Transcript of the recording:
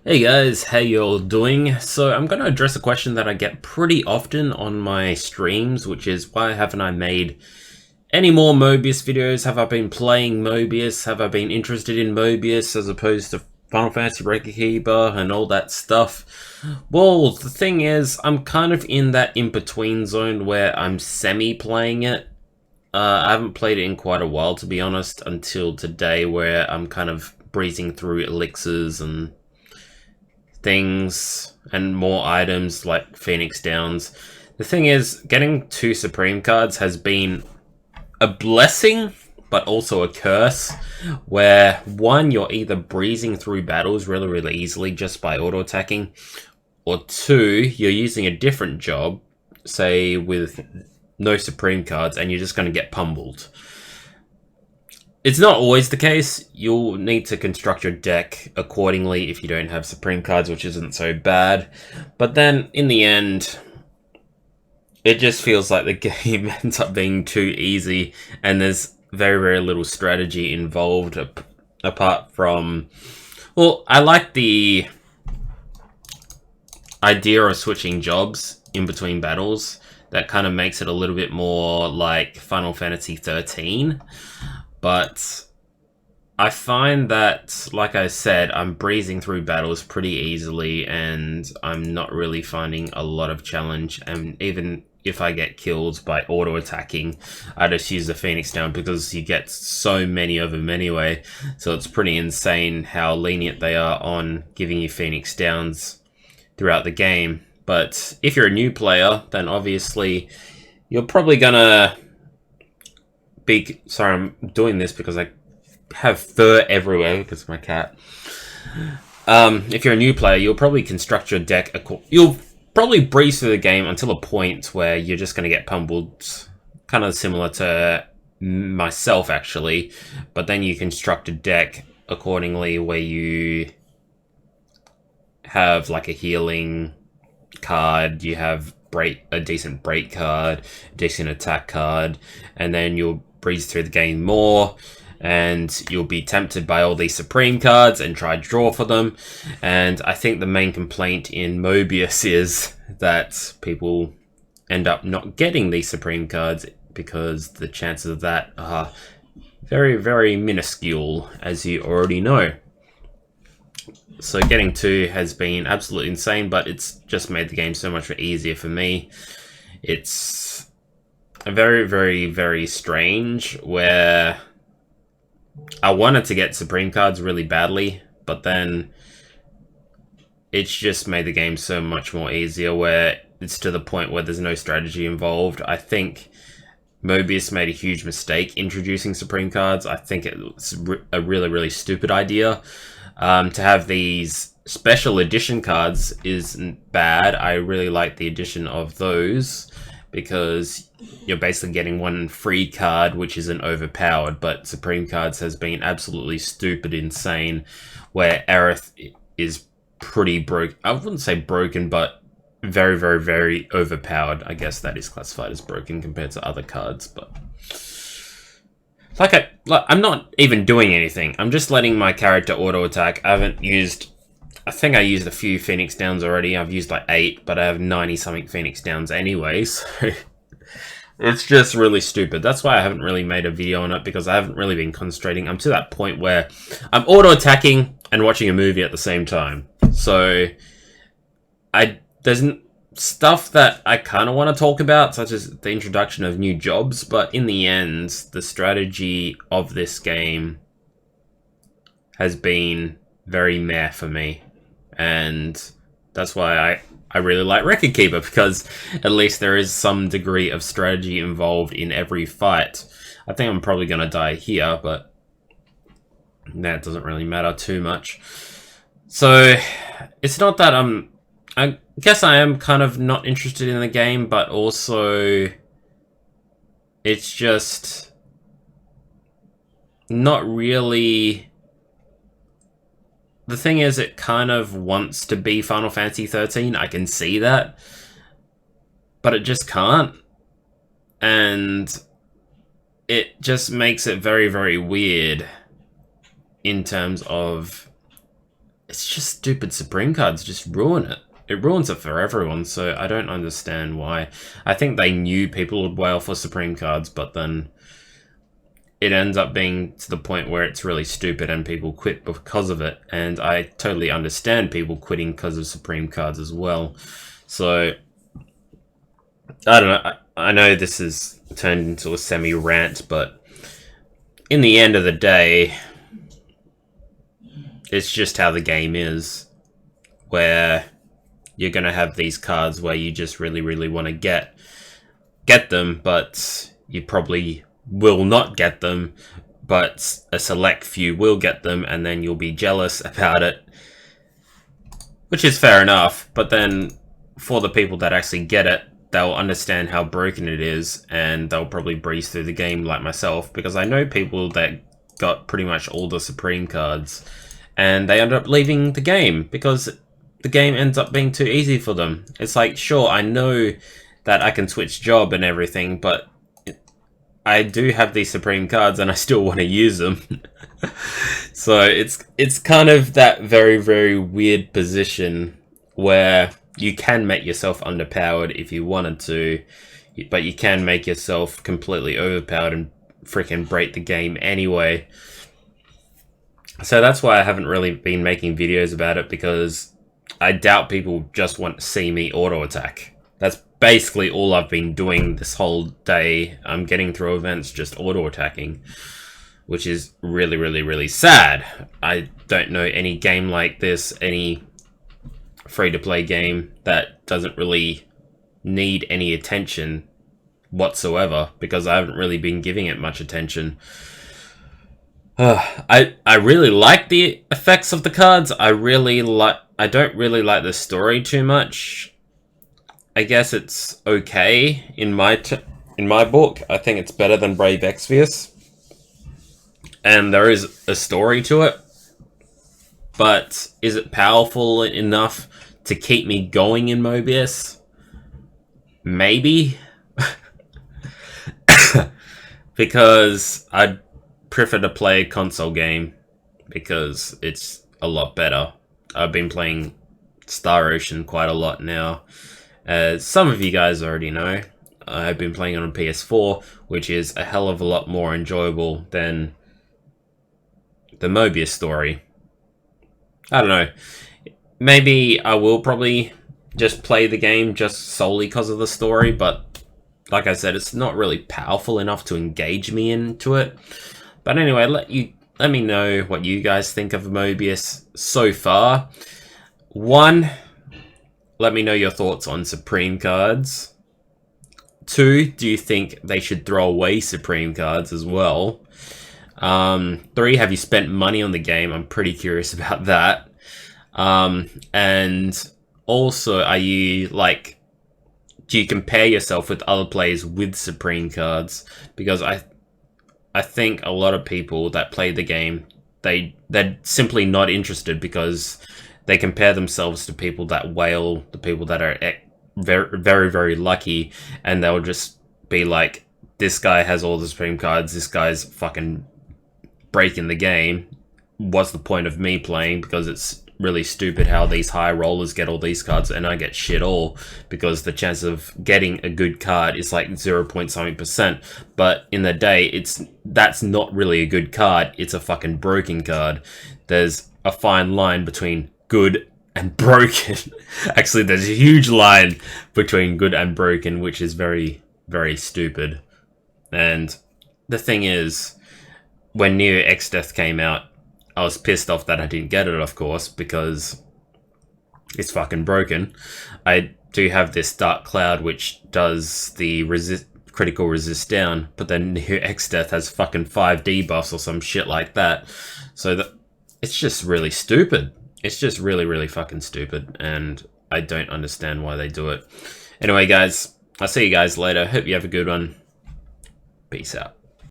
Hey guys, how you all doing? So I'm going to address a question that I get pretty often on my streams, which is why haven't I made any more Mobius videos? Have I been playing Mobius? Have I been interested in Mobius as opposed to Final Fantasy Keeper and all that stuff? Well, the thing is, I'm kind of in that in-between zone where I'm semi-playing it. I haven't played it in quite a while, to be honest, until today, where I'm kind of breezing through elixirs and things and more items like Phoenix Downs. The thing is, getting 2 Supreme cards has been a blessing, but also a curse, where one, you're either breezing through battles really easily just by auto-attacking, or two, you're using a different job, say with no Supreme cards, and you're just going to get pummeled. It's not always the case. You'll need to construct your deck accordingly if you don't have Supreme cards, which isn't so bad. But then, in the end, it just feels like the game ends up being too easy, and there's very little strategy involved, apart from... Well, I like the idea of switching jobs in between battles. That kind of makes it a little bit more like Final Fantasy 13. But I find that, like I said, I'm breezing through battles pretty easily, and I'm not really finding a lot of challenge. And even if I get killed by auto-attacking, I just use the Phoenix Down because you get so many of them anyway. So it's pretty insane how lenient they are on giving you Phoenix Downs throughout the game. But if you're a new player, then obviously you're probably gonna... Sorry, I'm doing this because I have fur everywhere because of my cat. If you're a new player, you'll probably construct your deck. You'll probably breeze through the game until a point where you're just going to get pummeled. Kind of similar to myself, actually. But then you construct a deck accordingly where you have like a healing card, you have a decent break card, a decent attack card, and then you'll breeze through the game more, and you'll be tempted by all these Supreme cards and try to draw for them. And I think the main complaint in Mobius is that people end up not getting these Supreme cards because the chances of that are very minuscule, as you already know. So getting 2 has been absolutely insane, but it's just made the game so much easier for me. It's very strange, where I wanted to get Supreme cards really badly, but then it's just made the game so much more easier, where it's to the point where there's no strategy involved. I think Mobius made a huge mistake introducing Supreme cards. I think it's a really stupid idea. To have these special edition cards isn't bad. I really like the addition of those because you're basically getting one free card which isn't overpowered, but Supreme cards has been absolutely stupid insane, where Aerith is pretty broke. I wouldn't say broken, but very overpowered. I guess that is classified as broken compared to other cards, but... I'm not even doing anything. I'm just letting my character auto-attack. I think I used a few Phoenix Downs already. I've used like 8, but I have 90-something Phoenix Downs anyway, so... It's just really stupid. That's why I haven't really made a video on it, because I haven't really been concentrating. I'm to that point where I'm auto-attacking and watching a movie at the same time. So, there's stuff that I kind of want to talk about, such as the introduction of new jobs, but in the end, the strategy of this game has been very meh for me. And that's why I really like Record Keeper, because at least there is some degree of strategy involved in every fight. I think I'm probably going to die here, but that doesn't really matter too much. So, it's not that I guess I am kind of not interested in the game, but also it's just not really... The thing is, it kind of wants to be Final Fantasy 13, I can see that, but it just can't, and it just makes it very weird in terms of it's just stupid Supreme cards just ruin it. It ruins it for everyone, so I don't understand why. I think they knew people would wail for Supreme cards, but then it ends up being to the point where it's really stupid and people quit because of it. And I totally understand people quitting because of Supreme cards as well. So, I don't know. I know this has turned into a semi-rant, but in the end of the day, it's just how the game is, where you're going to have these cards where you just really, really want to get them, but you probably will not get them, but a select few will get them, and then you'll be jealous about it, which is fair enough. But then for the people that actually get it, they'll understand how broken it is, and they'll probably breeze through the game like myself, because I know people that got pretty much all the Supreme cards, and they end up leaving the game because the game ends up being too easy for them. It's like, sure, I know that I can switch job and everything, but I do have these Supreme cards and I still want to use them. So it's kind of that very, very weird position where you can make yourself underpowered if you wanted to, but you can make yourself completely overpowered and freaking break the game anyway. So that's why I haven't really been making videos about it, because I doubt people just want to see me auto attack. That's basically all I've been doing this whole day. I'm getting through events just auto attacking, which is really, really, really sad. I don't know any game like this, any free-to-play game that doesn't really need any attention whatsoever, because I haven't really been giving it much attention. I really like the effects of the cards. I don't really like the story too much. I guess it's okay in my book. I think it's better than Brave Exvius, and there is a story to it. But is it powerful enough to keep me going in Mobius? Maybe. Because I'd prefer to play a console game, because it's a lot better. I've been playing Star Ocean quite a lot now. As some of you guys already know, I've been playing it on PS4, which is a hell of a lot more enjoyable than the Mobius story. I don't know. Maybe I will probably just play the game just solely because of the story, but like I said, it's not really powerful enough to engage me into it. But anyway, let me know what you guys think of Mobius so far. 1, let me know your thoughts on Supreme cards. 2, do you think they should throw away Supreme cards as well? 3, have you spent money on the game? I'm pretty curious about that. And also, do you compare yourself with other players with Supreme cards? Because I think a lot of people that play the game, they're simply not interested, because they compare themselves to people that wail, the people that are very, very, very lucky, and they'll just be like, this guy has all the Supreme cards, this guy's fucking breaking the game. What's the point of me playing? Because it's really stupid how these high rollers get all these cards and I get shit all, because the chance of getting a good card is like 0.something%. But in the day, that's not really a good card, it's a fucking broken card. There's a fine line between good and broken. Actually, there's a huge line between good and broken, which is very, very stupid. And the thing is, when Neo X-Death came out, I was pissed off that I didn't get it, of course, because it's fucking broken. I do have this Dark Cloud, which does the critical resist down, but then Neo X-Death has fucking 5 debuffs or some shit like that. So it's just really stupid. It's just really, really fucking stupid, and I don't understand why they do it. Anyway, guys, I'll see you guys later. Hope you have a good one. Peace out.